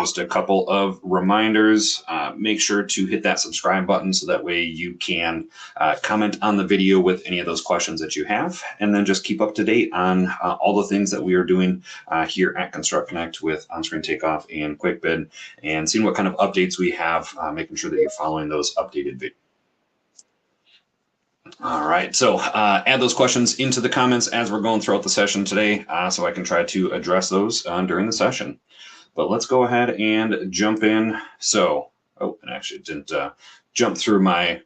just a couple of reminders. Make sure to hit that subscribe button so that way you can comment on the video with any of those questions that you have, and then just keep up to date on all the things that we are doing here at Construct Connect with on-screen takeoff and QuickBid, and seeing what kind of updates we have, making sure that you're following those updated videos. All right, so add those questions into the comments as we're going throughout the session today, so I can try to address those during the session. But let's go ahead and jump in. So, oh, and actually didn't jump through my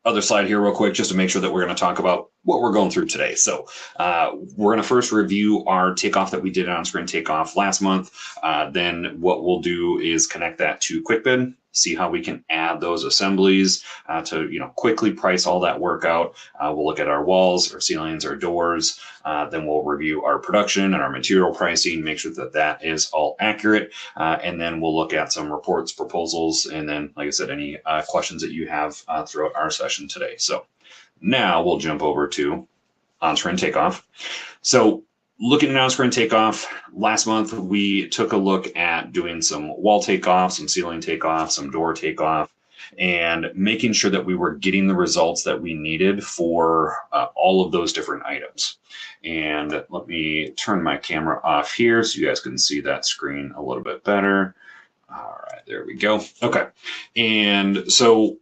other slide here real quick just to make sure that we're going to talk about what we're going through today. So we're going to first review our takeoff that we did on-screen takeoff last month. Then what we'll do is connect that to QuickBid, see how we can add those assemblies to quickly price all that work out. We'll look at our walls, our ceilings, our doors. Then we'll review our production and our material pricing, make sure that that is all accurate. And then we'll look at some reports, proposals, and then, like I said, any questions that you have throughout our session today. So now we'll jump over to on-screen takeoff. So looking at on-screen takeoff, last month we took a look at doing some wall takeoff, some ceiling takeoff, some door takeoff, and making sure that we were getting the results that we needed for all of those different items. And let me turn my camera off here so you guys can see that screen a little bit better. All right, there we go. Okay, and so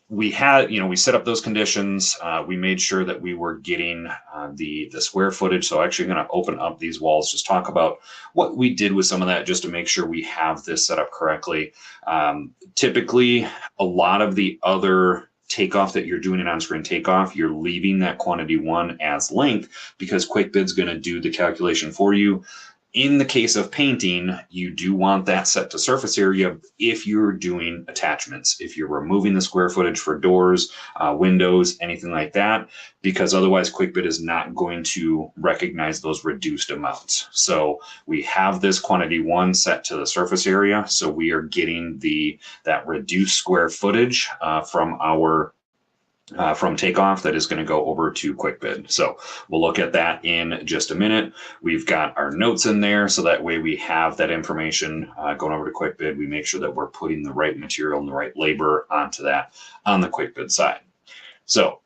we had, we set up those conditions. We made sure that we were getting the square footage. So actually I'm going to open up these walls, just talk about what we did with some of that, just to make sure we have this set up correctly. Typically, a lot of the other takeoff that you're doing in on-screen takeoff, you're leaving that quantity 1 as length because QuickBid's going to do the calculation for you. In the case of painting, you do want that set to surface area if you're doing attachments, if you're removing the square footage for doors, windows, anything like that, because otherwise QuickBid is not going to recognize those reduced amounts. So we have this quantity 1 set to the surface area, so we are getting that reduced square footage from takeoff that is going to go over to QuickBid. So we'll look at that in just a minute. We've got our notes in there, so that way we have that information going over to QuickBid. We make sure that we're putting the right material and the right labor onto that on the QuickBid side. So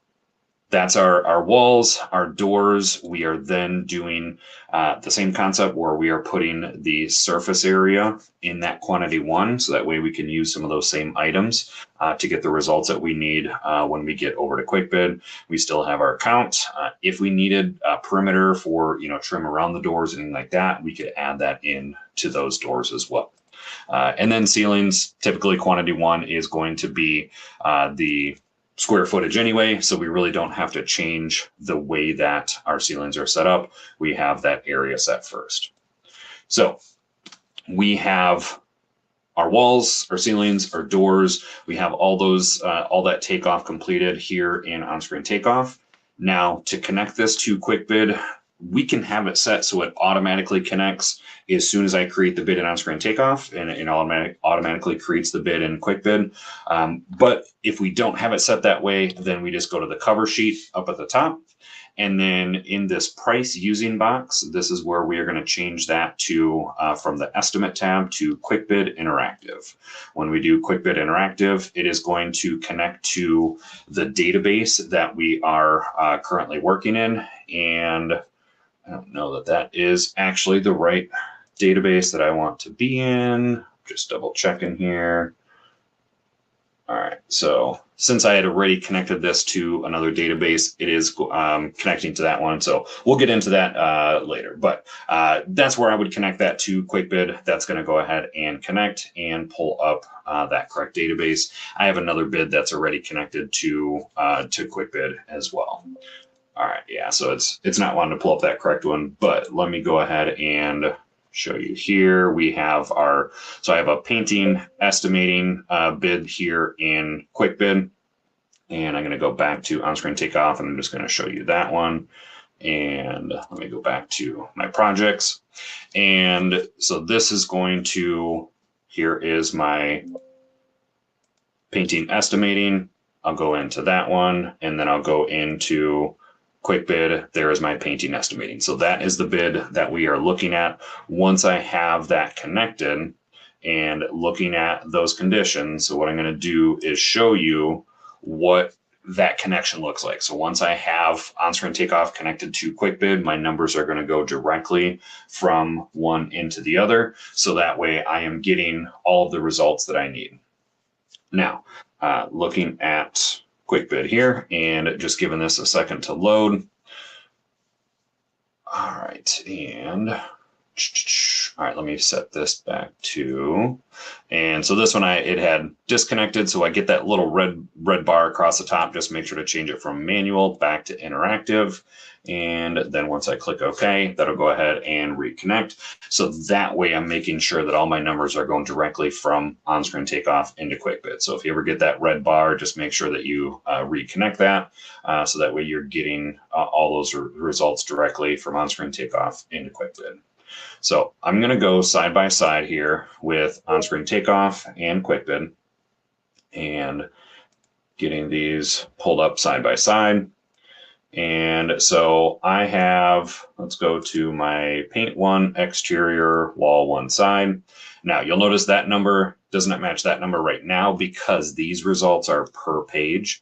that's our walls, our doors. We are then doing the same concept where we are putting the surface area in that quantity 1, so that way we can use some of those same items to get the results that we need when we get over to QuickBid. We still have our count. If we needed a perimeter for trim around the doors, anything like that, we could add that in to those doors as well. And then ceilings, typically quantity 1 is going to be the square footage anyway, so we really don't have to change the way that our ceilings are set up. We have that area set first. So we have our walls, our ceilings, our doors. We have all those, all that takeoff completed here in on-screen takeoff. Now to connect this to QuickBid, we can have it set so it automatically connects as soon as I create the bid in on-screen takeoff, and it automatically creates the bid in QuickBid. But if we don't have it set that way, then we just go to the cover sheet up at the top. And then in this price using box, this is where we are going to change that to from the estimate tab to QuickBid Interactive. When we do QuickBid Interactive, it is going to connect to the database that we are currently working in. And I don't know that that is actually the right database that I want to be in. Just double checking here. All right, so since I had already connected this to another database, it is connecting to that one. So we'll get into that later, but that's where I would connect that to QuickBid. That's going to go ahead and connect and pull up that correct database. I have another bid that's already connected to QuickBid as well. All right, yeah, so it's not wanting to pull up that correct one, but let me go ahead and show you here. We have so I have a painting estimating bid here in QuickBid, and I'm going to go back to on-screen takeoff, and I'm just going to show you that one. And let me go back to my projects. And so this is going to, here is my painting estimating. I'll go into that one, and then I'll go into QuickBid. There is my painting estimating. So that is the bid that we are looking at. Once I have that connected, and looking at those conditions. So what I'm going to do is show you what that connection looks like. So once I have on-screen takeoff connected to QuickBid, my numbers are going to go directly from one into the other. So that way I am getting all of the results that I need. Now, looking at QuickBid here and just giving this a second to load. All right, and all right, let me set this back to, and so this one it had disconnected, so I get that little red bar across the top. Just make sure to change it from manual back to interactive, and then once I click OK, that'll go ahead and reconnect. So that way I'm making sure that all my numbers are going directly from on-screen takeoff into QuickBid. So if you ever get that red bar, just make sure that you reconnect that, so that way you're getting all those results directly from on-screen takeoff into QuickBid. So I'm going to go side by side here with on-screen takeoff and QuickBid and getting these pulled up side by side. And so I have, let's go to my paint one, exterior wall one side. Now you'll notice that number does not match that number right now because these results are per page.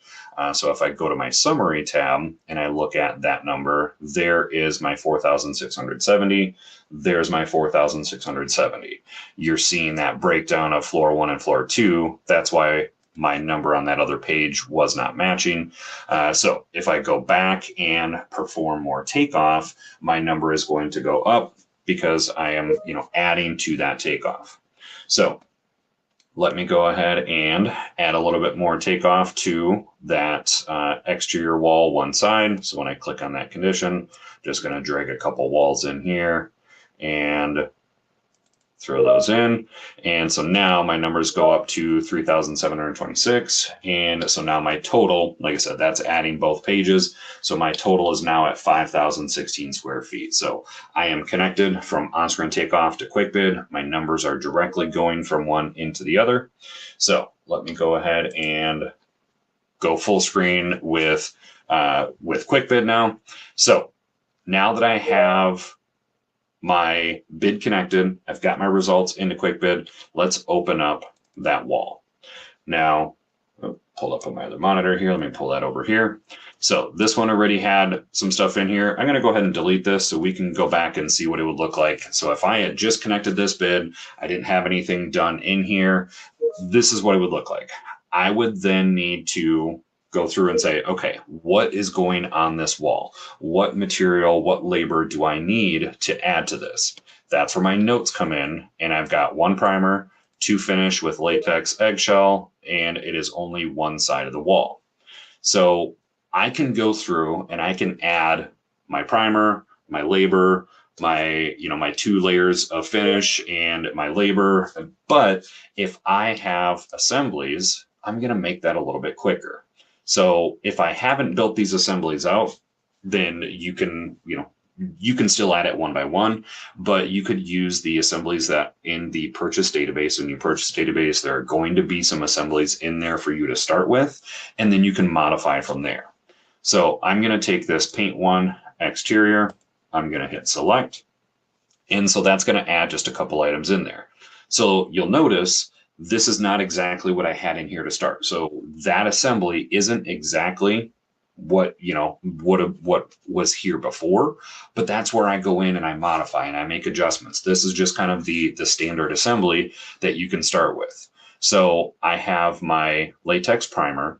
So if I go to my summary tab and I look at that number, there is my 4,670. There's my 4,670. You're seeing that breakdown of floor one and floor two. That's why my number on that other page was not matching. So if I go back and perform more takeoff, my number is going to go up because I am, adding to that takeoff. So let me go ahead and add a little bit more takeoff to that exterior wall one side. So when I click on that condition, just going to drag a couple walls in here and throw those in. And so now my numbers go up to 3,726. And so now my total, like I said, that's adding both pages. So my total is now at 5,016 square feet. So I am connected from on-screen takeoff to QuickBid. My numbers are directly going from one into the other. So let me go ahead and go full screen with QuickBid now. So now that I have my bid connected, I've got my results into QuickBid. Let's open up that wall. Now, pull up on my other monitor here. Let me pull that over here. So this one already had some stuff in here. I'm going to go ahead and delete this so we can go back and see what it would look like. So if I had just connected this bid, I didn't have anything done in here, this is what it would look like. I would then need to go through and say, okay, what is going on this wall? What material, what labor do I need to add to this? That's where my notes come in. And I've got one primer, two finish with latex eggshell, and it is only one side of the wall. So I can go through and I can add my primer, my labor, my, my 2 layers of finish and my labor. But if I have assemblies, I'm going to make that a little bit quicker. So if I haven't built these assemblies out, then you can still add it one by one, but you could use the assemblies that in the purchase database. When you purchase database, there are going to be some assemblies in there for you to start with, and then you can modify from there. So I'm going to take this paint one exterior. I'm going to hit select. And so that's going to add just a couple items in there. So you'll notice this is not exactly what I had in here to start. So that assembly isn't exactly what was here before, but that's where I go in and I modify and I make adjustments. This is just kind of the standard assembly that you can start with. So I have my latex primer.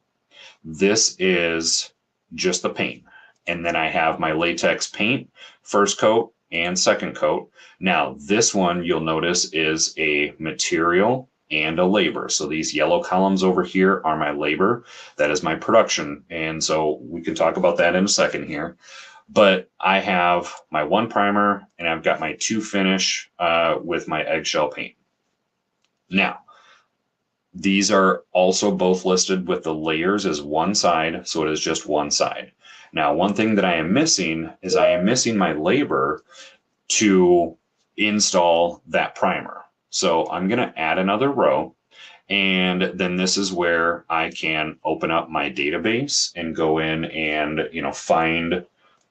This is just the paint. And then I have my latex paint, first coat and second coat. Now this one you'll notice is a material and a labor. So these yellow columns over here are my labor. That is my production. And so we can talk about that in a second here. But I have my one primer and I've got my 2 finish with my eggshell paint. Now, these are also both listed with the layers as one side. So it is just one side. Now, one thing that I am missing is I am missing my labor to install that primer. So I'm going to add another row, and then this is where I can open up my database and go in and, find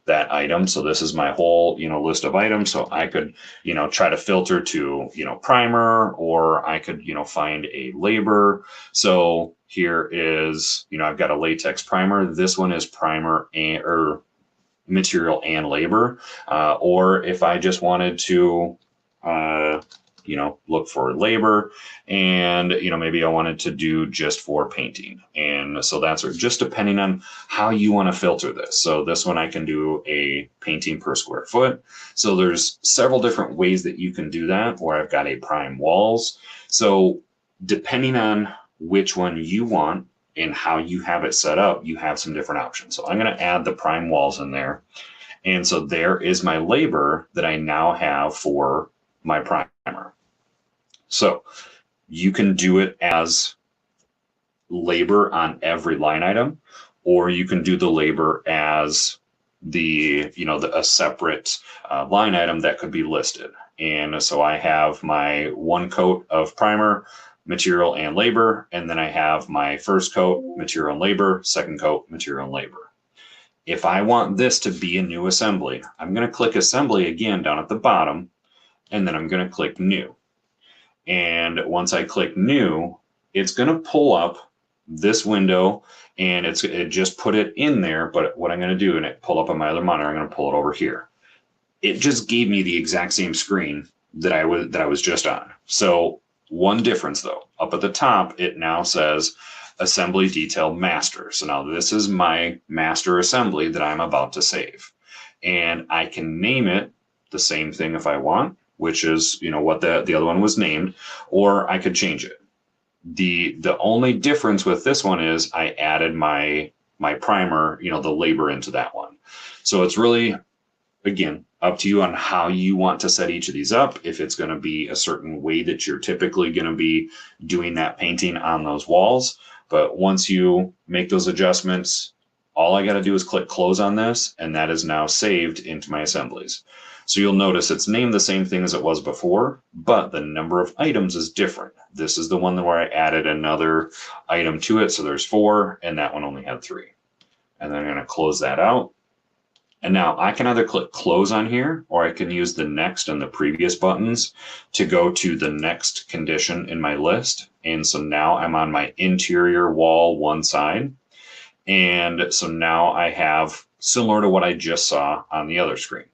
that item. So this is my whole, list of items. So I could, try to filter to, primer, or I could, find a labor. So here is, I've got a latex primer. This one is primer or material and labor. Or if I just wanted to, look for labor, and maybe I wanted to do just for painting. And so that's just depending on how you want to filter this. So this one I can do a painting per square foot. So there's several different ways that you can do that, or I've got a prime walls. So depending on which one you want and how you have it set up, you have some different options. So I'm going to add the prime walls in there. And so there is my labor that I now have for my primer. So you can do it as labor on every line item, or you can do the labor as a separate line item that could be listed. And so I have my one coat of primer, material and labor, and then I have my first coat, material and labor, second coat, material and labor. If I want this to be a new assembly, I'm going to click assembly again down at the bottom, and then I'm going to click new. And once I click new, it's going to pull up this window, and it just put it in there. But what I'm going to do, and it pull up on my other monitor, I'm going to pull it over here. It just gave me the exact same screen that I was just on. So one difference though, up at the top, it now says assembly detail master. So now this is my master assembly that I'm about to save, and I can name it the same thing if I want, which is, what the other one was named, or I could change it. The only difference with this one is I added my primer, the labor into that one. So it's really, again, up to you on how you want to set each of these up. If it's going to be a certain way that you're typically going to be doing that painting on those walls. But once you make those adjustments, all I got to do is click close on this, and that is now saved into my assemblies. So you'll notice it's named the same thing as it was before, but the number of items is different. This is the one where I added another item to it. So there's 4, and that one only had 3. And then I'm going to close that out. And now I can either click close on here, or I can use the next and the previous buttons to go to the next condition in my list. And so now I'm on my interior wall one side. And so now I have similar to what I just saw on the other screen.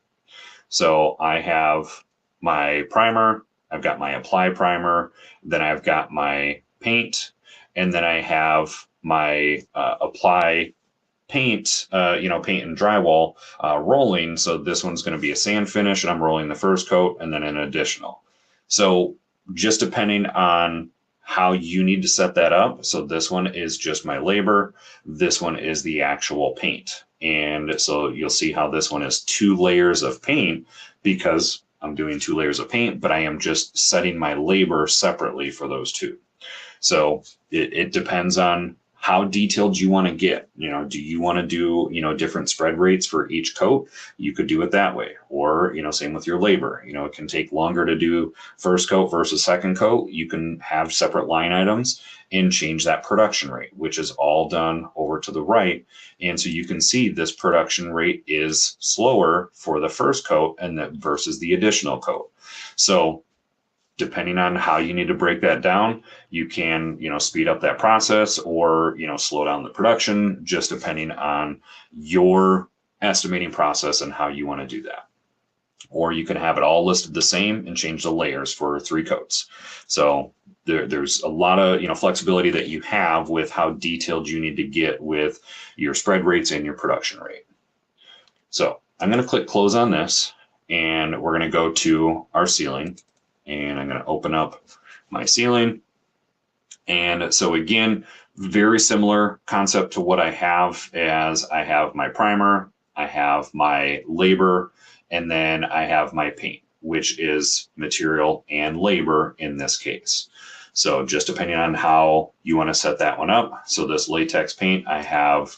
So I have my primer, I've got my apply primer, then I've got my paint, and then I have my apply paint, paint and drywall rolling. So this one's going to be a sand finish, and I'm rolling the first coat and then an additional. So just depending on how you need to set that up. So this one is just my labor. This one is the actual paint. And so you'll see how this one is 2 layers of paint, because I'm doing 2 layers of paint, but I am just setting my labor separately for those 2. So it depends on how detailed you want to get. Do you want to do, different spread rates for each coat? You could do it that way. Or, same with your labor. It can take longer to do first coat versus second coat. You can have separate line items and change that production rate, which is all done over to the right. And so you can see this production rate is slower for the first coat and that versus the additional coat. So depending on how you need to break that down, you can, speed up that process, or, slow down the production, just depending on your estimating process and how you want to do that. Or you can have it all listed the same and change the layers for 3 coats. So there's a lot of, flexibility that you have with how detailed you need to get with your spread rates and your production rate. So I'm going to click close on this, and we're going to go to our ceiling. And I'm going to open up my ceiling. And so again, very similar concept to what I have, as I have my primer, I have my labor, and then I have my paint, which is material and labor in this case. So just depending on how you want to set that one up. So this latex paint, I have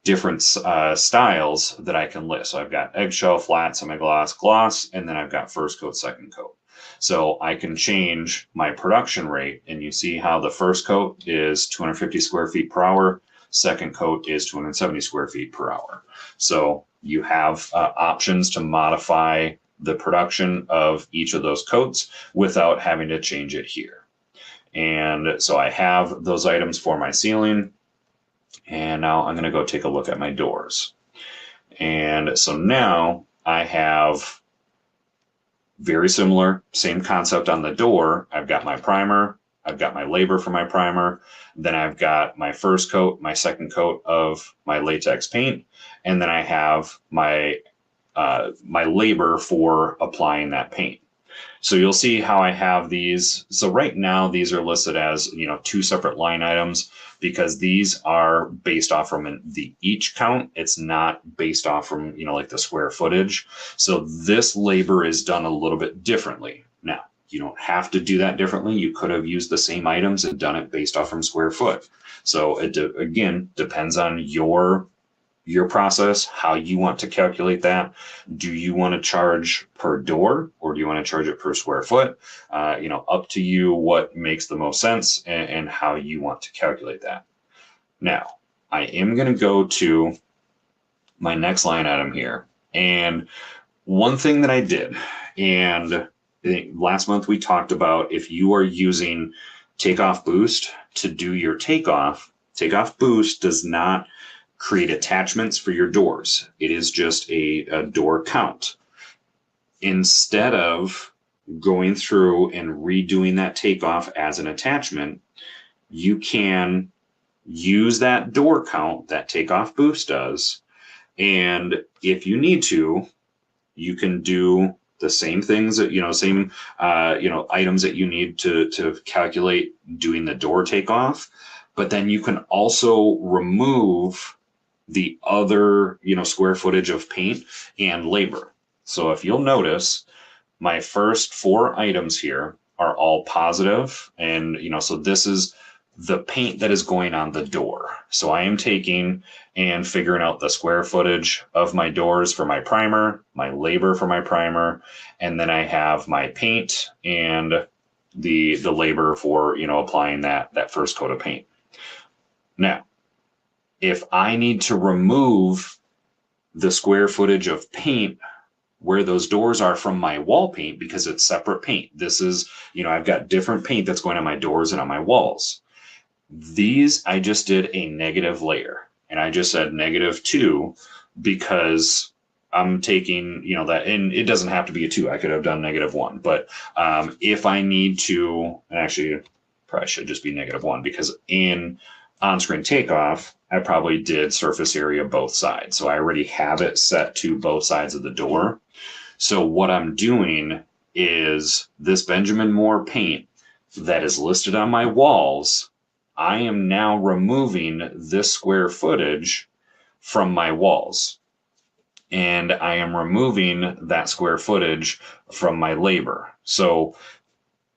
different styles that I can list. So I've got eggshell, flat, semi-gloss, gloss, and then I've got first coat, second coat. So I can change my production rate, and you see how the first coat is 250 square feet per hour. Second coat is 270 square feet per hour. So you have options to modify the production of each of those coats without having to change it here. And so I have those items for my ceiling. And now I'm going to go take a look at my doors. And so now I have very similar, same concept on the door. I've got my primer, I've got my labor for my primer, then I've got my first coat, my second coat of my latex paint, and then I have my my labor for applying that paint. So you'll see how I have these. So right now, these are listed as, two separate line items because these are based off from the each count. It's not based off from, like the square footage. So this labor is done a little bit differently. Now, you don't have to do that differently. You could have used the same items and done it based off from square foot. So it, again, depends on your process, how you want to calculate that. Do you want to charge per door or do you want to charge it per square foot? Up to you what makes the most sense and how you want to calculate that. Now, I am going to go to my next line item here. And one thing that I did, and last month we talked about if you are using takeoff boost to do your takeoff boost does not create attachments for your doors. It is just a door count. Instead of going through and redoing that takeoff as an attachment, you can use that door count that takeoff boost does. And if you need to, you can do the same things that, items that you need to calculate doing the door takeoff. But then you can also remove the other, square footage of paint and labor. So if you'll notice, my first 4 items here are all positive. And, so this is the paint that is going on the door. So I am taking and figuring out the square footage of my doors for my primer, my labor for my primer, and then I have my paint and the labor for, applying that first coat of paint. Now, if I need to remove the square footage of paint where those doors are from my wall paint because it's separate paint. This is, I've got different paint that's going on my doors and on my walls. These, I just did a negative layer and I just said -2 because I'm taking, that, and it doesn't have to be a 2. I could have done -1, but if I need to, and actually probably should just be -1 because in on-screen takeoff, I probably did surface area both sides. So I already have it set to both sides of the door. So what I'm doing is this Benjamin Moore paint that is listed on my walls, I am now removing this square footage from my walls. And I am removing that square footage from my labor. So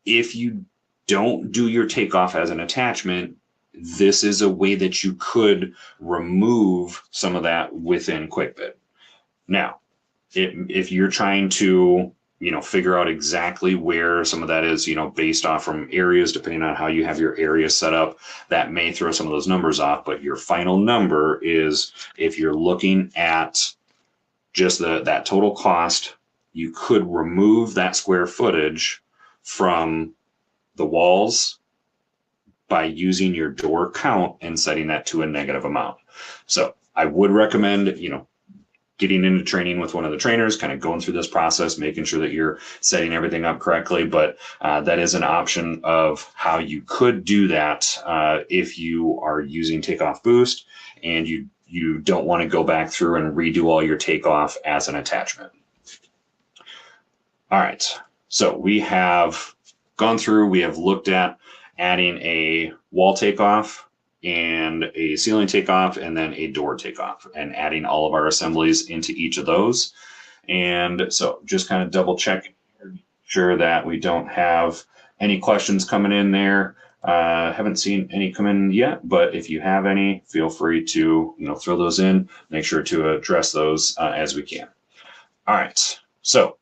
if you don't do your takeoff as an attachment, this is a way that you could remove some of that within QuickBid. Now, if you're trying to, figure out exactly where some of that is, based off from areas, depending on how you have your area set up, that may throw some of those numbers off. But your final number is, if you're looking at just that total cost, you could remove that square footage from the walls by using your door count and setting that to a negative amount. So I would recommend, getting into training with one of the trainers, kind of going through this process, making sure that you're setting everything up correctly. But that is an option of how you could do that if you are using Takeoff Boost and you don't want to go back through and redo all your takeoff as an attachment. All right, so we have gone through, we have looked at adding a wall takeoff and a ceiling takeoff and then a door takeoff and adding all of our assemblies into each of those. And so just kind of double check, sure that we don't have any questions coming in there. Haven't seen any come in yet, but if you have any, feel free to throw those in. Make sure to address those as we can. All right, so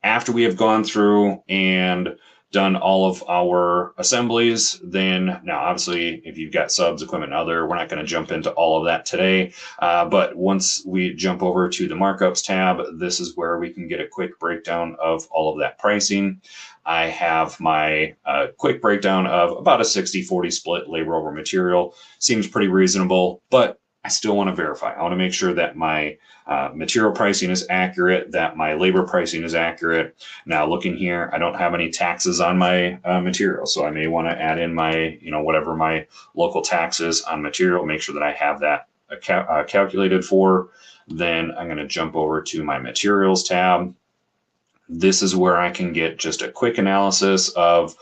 after we have gone through and done all of our assemblies, then now obviously if you've got subs, equipment, other, we're not going to jump into all of that today. But once we jump over to the markups tab, this is where we can get a quick breakdown of all of that pricing. I have my quick breakdown of about a 60-40 split labor over material. Seems pretty reasonable, but I still want to verify. I want to make sure that my material pricing is accurate, that my labor pricing is accurate. Now looking here, I don't have any taxes on my material. So I may want to add in my, whatever my local tax is on material, make sure that I have that calculated for. Then I'm going to jump over to my materials tab. This is where I can get just a quick analysis of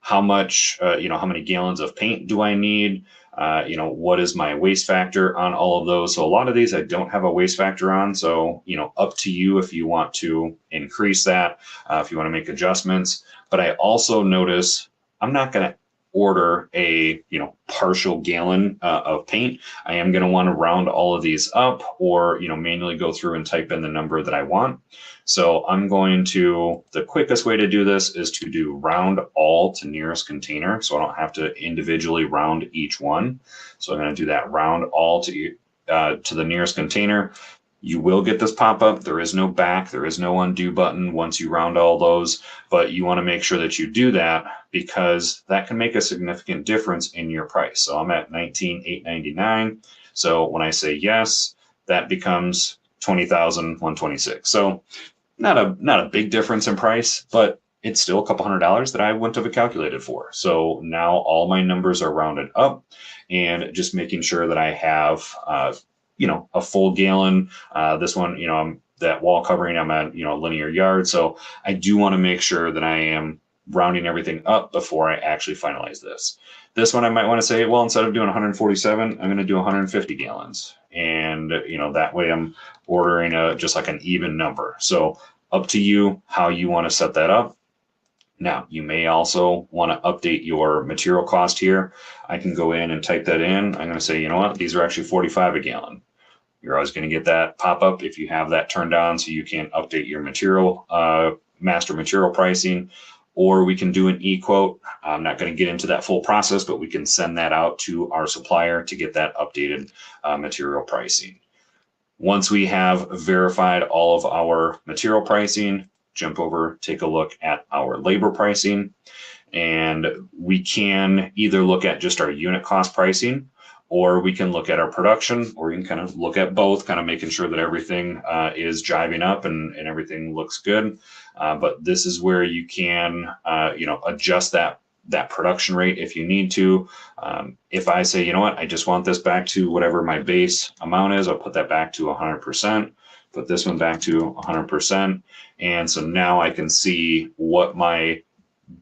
how much, how many gallons of paint do I need? What is my waste factor on all of those? So a lot of these I don't have a waste factor on. So, up to you if you want to increase that, if you want to make adjustments. But I also notice I'm not going to order a, partial gallon of paint. I am going to want to round all of these up or, manually go through and type in the number that I want. So I'm going to, the quickest way to do this is to do round all to nearest container. So I don't have to individually round each one. So I'm going to do that round all to the nearest container. You will get this pop-up. There is no back, there is no undo button once you round all those, but you want to make sure that you do that because that can make a significant difference in your price. So I'm at $19,899. So when I say yes, that becomes $20,126. So not a big difference in price, but it's still a couple $100 that I wouldn't have calculated for. So now all my numbers are rounded up and just making sure that I have a full gallon. This one, I'm that wall covering, I'm at, linear yard. So I do want to make sure that I am rounding everything up before I actually finalize this. This one I might want to say, well, instead of doing 147, I'm going to do 150 gallons. And, that way I'm ordering just like an even number. So up to you how you want to set that up. Now, you may also want to update your material cost here. I can go in and type that in. I'm going to say, these are actually 45 a gallon. You're always going to get that pop up if you have that turned on so you can update your material, master material pricing, or we can do an e-quote. I'm not going to get into that full process, but we can send that out to our supplier to get that updated material pricing. Once we have verified all of our material pricing, jump over, take a look at our labor pricing, and we can either look at just our unit cost pricing, or we can look at our production, or we can kind of look at both, kind of making sure that everything is jiving up and everything looks good. But this is where you can, adjust that production rate if you need to. If I say, I just want this back to whatever my base amount is, I'll put that back to 100%, put this one back to 100%. And so now I can see what my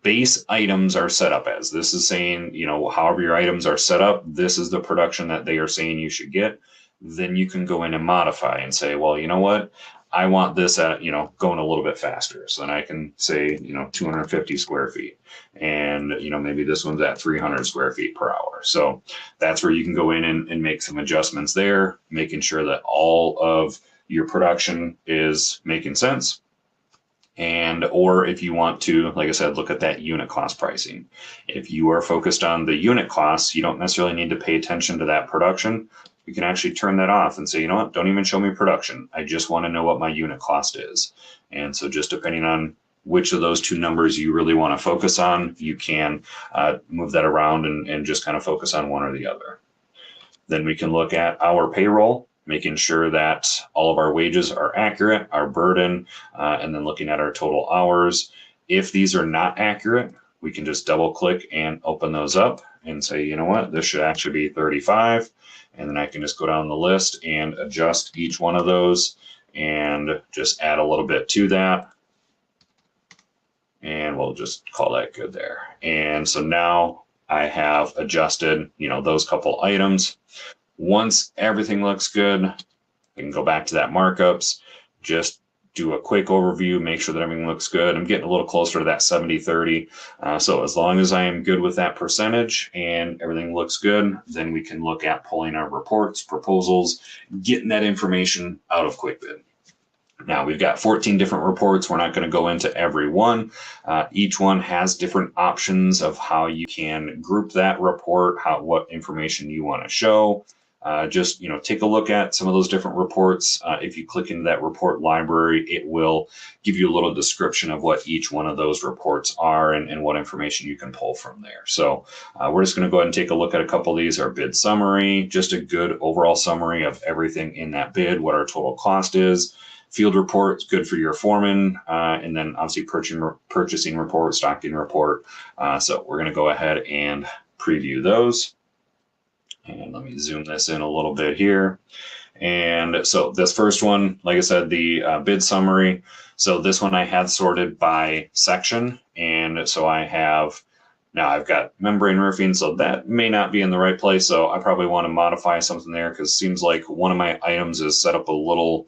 base items are set up as. This is saying, however your items are set up, this is the production that they are saying you should get. Then you can go in and modify and say, well, you know what? I want this at, going a little bit faster. So then I can say, 250 square feet. And, maybe this one's at 300 square feet per hour. So that's where you can go in and make some adjustments there, making sure that all of your production is making sense. Or if you want to, like I said, look at that unit cost pricing. If you are focused on the unit costs, you don't necessarily need to pay attention to that production. You can actually turn that off and say, you know what, don't even show me production. I just want to know what my unit cost is. And so just depending on which of those two numbers you really want to focus on, you can move that around and just kind of focus on one or the other. Then we can look at our payroll, making sure that all of our wages are accurate, our burden, and then looking at our total hours. If these are not accurate, we can just double click and open those up and say, you know what, this should actually be 35. And then I can just go down the list and adjust each one of those and just add a little bit to that. And we'll just call that good there. And so now I have adjusted, those couple items. Once everything looks good, I can go back to that markups, just do a quick overview, make sure that everything looks good. I'm getting a little closer to that 70-30. So as long as I am good with that percentage and everything looks good, then we can look at pulling our reports, proposals, getting that information out of QuickBid. Now we've got 14 different reports. We're not going to go into every one. Each one has different options of how you can group that report, what information you want to show. Just take a look at some of those different reports. If you click into that report library, it will give you a little description of what each one of those reports are and what information you can pull from there. So we're just going to go ahead and take a look at a couple of these. Our bid summary, just a good overall summary of everything in that bid, what our total cost is. Field report is good for your foreman, and then obviously purchasing report, stocking report. So we're going to go ahead and preview those. And let me zoom this in a little bit here. And so this first one, like I said, the bid summary. So this one I had sorted by section. And so I've got membrane roofing, so that may not be in the right place. So I probably want to modify something there because it seems like one of my items is set up a little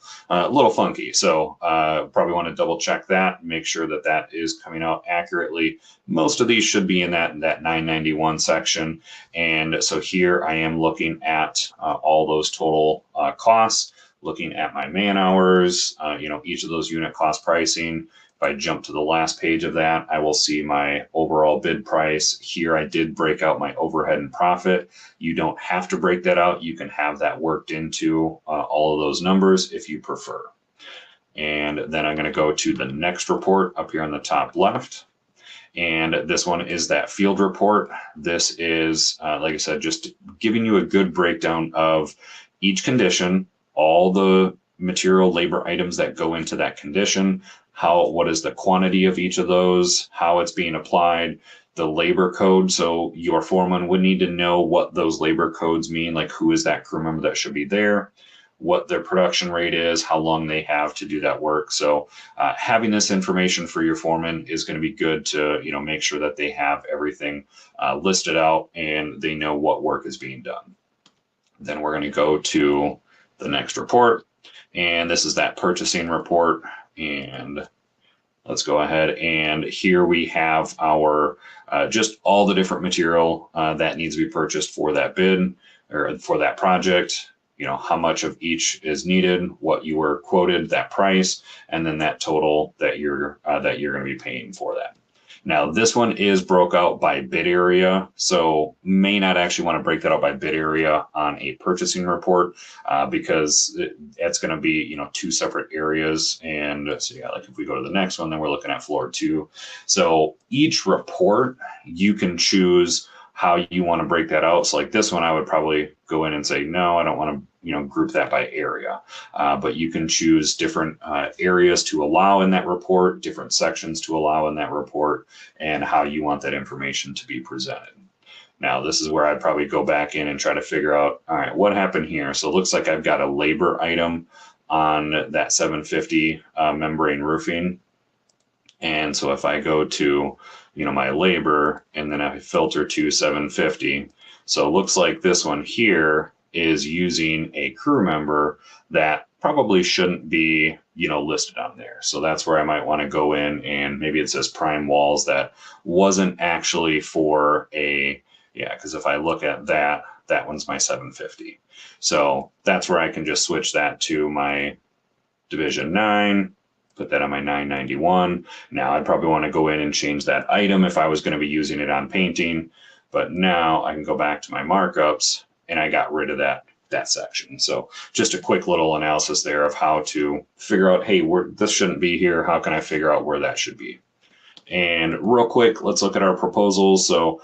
funky. So probably want to double check that, make sure that that is coming out accurately. Most of these should be in that 991 section. And so here I am looking at all those total costs, looking at my man hours, each of those unit cost pricing. If I jump to the last page of that, I will see my overall bid price. Here I did break out my overhead and profit. You don't have to break that out. You can have that worked into all of those numbers if you prefer. And then I'm going to go to the next report up here on the top left. And this one is that field report. This is, like I said, just giving you a good breakdown of each condition, all the material labor items that go into that condition, what is the quantity of each of those, how it's being applied, the labor code. So your foreman would need to know what those labor codes mean, like who is that crew member that should be there, what their production rate is, how long they have to do that work. So having this information for your foreman is going to be good to make sure that they have everything listed out and they know what work is being done. Then we're going to go to the next report, and this is that purchasing report. And let's go ahead, and here we have our just all the different material that needs to be purchased for that bid or for that project. How much of each is needed, what you were quoted, that price, and then that total that you're going to be paying for that. Now this one is broke out by bid area, so may not actually want to break that out by bid area on a purchasing report because it's going to be two separate areas. And so yeah, like if we go to the next one, then we're looking at floor 2. So each report you can choose how you want to break that out. So like this one, I would probably go in and say, no, I don't want to group that by area. But you can choose different areas to allow in that report, different sections to allow in that report, and how you want that information to be presented. Now, this is where I'd probably go back in and try to figure out, all right, what happened here? So it looks like I've got a labor item on that 750 membrane roofing. And so if I go to my labor and then I filter to 750, so it looks like this one here is using a crew member that probably shouldn't be listed on there. So that's where I might want to go in, and maybe it says prime walls. That wasn't actually for because if I look at that one's my 750. So that's where I can just switch that to my division 9, put that on my 991. Now I'd probably want to go in and change that item if I was going to be using it on painting, but now I can go back to my markups and I got rid of that section. So just a quick little analysis there of how to figure out, hey, this shouldn't be here. How can I figure out where that should be? And real quick, let's look at our proposals. So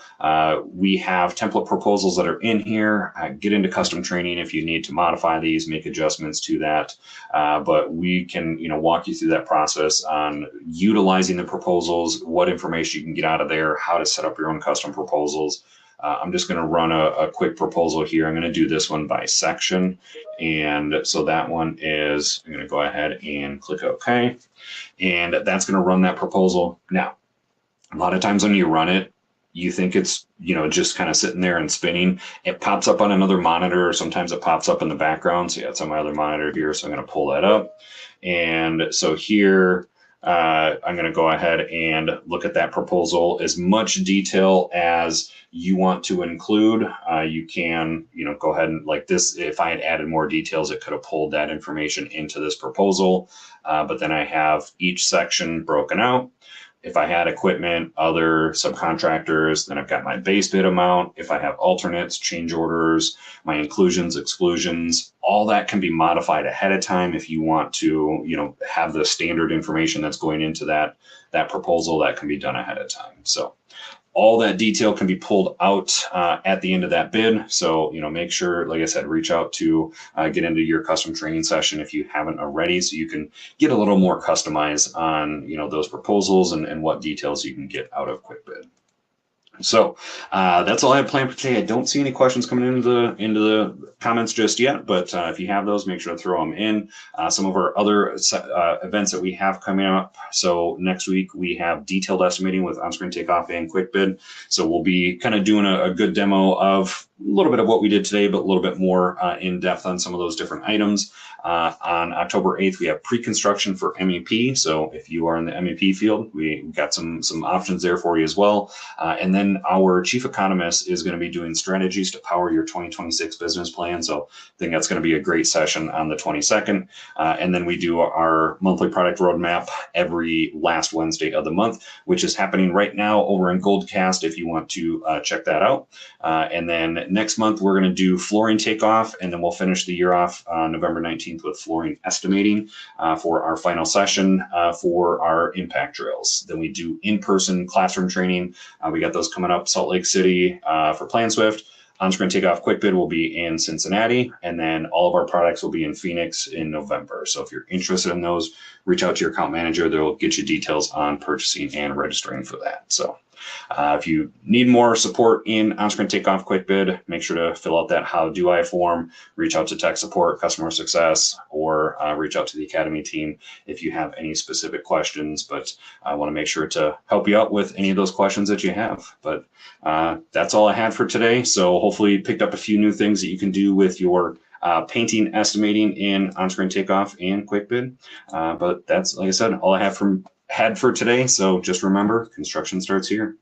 we have template proposals that are in here. Get into custom training if you need to modify these, make adjustments to that. But we can walk you through that process on utilizing the proposals, what information you can get out of there, how to set up your own custom proposals. I'm just going to run a quick proposal here. I'm going to do this one by section. And so that one is, I'm going to go ahead and click OK. And that's going to run that proposal. Now, a lot of times when you run it, you think it's, just kind of sitting there and spinning. It pops up on another monitor, or sometimes it pops up in the background. So yeah, it's on my other monitor here. So I'm going to pull that up. And so here, I'm going to go ahead and look at that proposal. As much detail as you want to include, you can, go ahead and like this. If I had added more details, it could have pulled that information into this proposal. But then I have each section broken out. If I had equipment, other subcontractors, then I've got my base bid amount. If I have alternates, change orders, my inclusions, exclusions, all that can be modified ahead of time if you want to, have the standard information that's going into that proposal. That can be done ahead of time. So all that detail can be pulled out at the end of that bid. So, make sure, like I said, reach out to get into your custom training session if you haven't already, so you can get a little more customized on, those proposals and what details you can get out of QuickBid. So that's all I have planned for today. I don't see any questions coming into the comments just yet, but if you have those, make sure to throw them in. Some of our other events that we have coming up. So next week we have detailed estimating with on-screen takeoff and QuickBid. So we'll be kind of doing a good demo of a little bit of what we did today, but a little bit more in depth on some of those different items. On October 8th, we have pre-construction for MEP. So if you are in the MEP field, we got some options there for you as well. And then our chief economist is going to be doing strategies to power your 2026 business plan. So I think that's going to be a great session on the 22nd. And then we do our monthly product roadmap every last Wednesday of the month, which is happening right now over in Goldcast if you want to check that out. And then next month, we're going to do flooring takeoff, and then we'll finish the year off November 19th with flooring estimating for our final session for our impact drills. Then we do in-person classroom training. We got those coming up, Salt Lake City for PlanSwift. On-screen takeoff QuickBid will be in Cincinnati, and then all of our products will be in Phoenix in November. So if you're interested in those, reach out to your account manager. They'll get you details on purchasing and registering for that. So if you need more support in on-screen takeoff QuickBid, make sure to fill out that how do I form, reach out to tech support, customer success, or reach out to the Academy team if you have any specific questions. But I want to make sure to help you out with any of those questions that you have. But that's all I had for today. So hopefully you picked up a few new things that you can do with your painting, estimating in on-screen takeoff and QuickBid. But that's, like I said, all I have had for today. So just remember, construction starts here.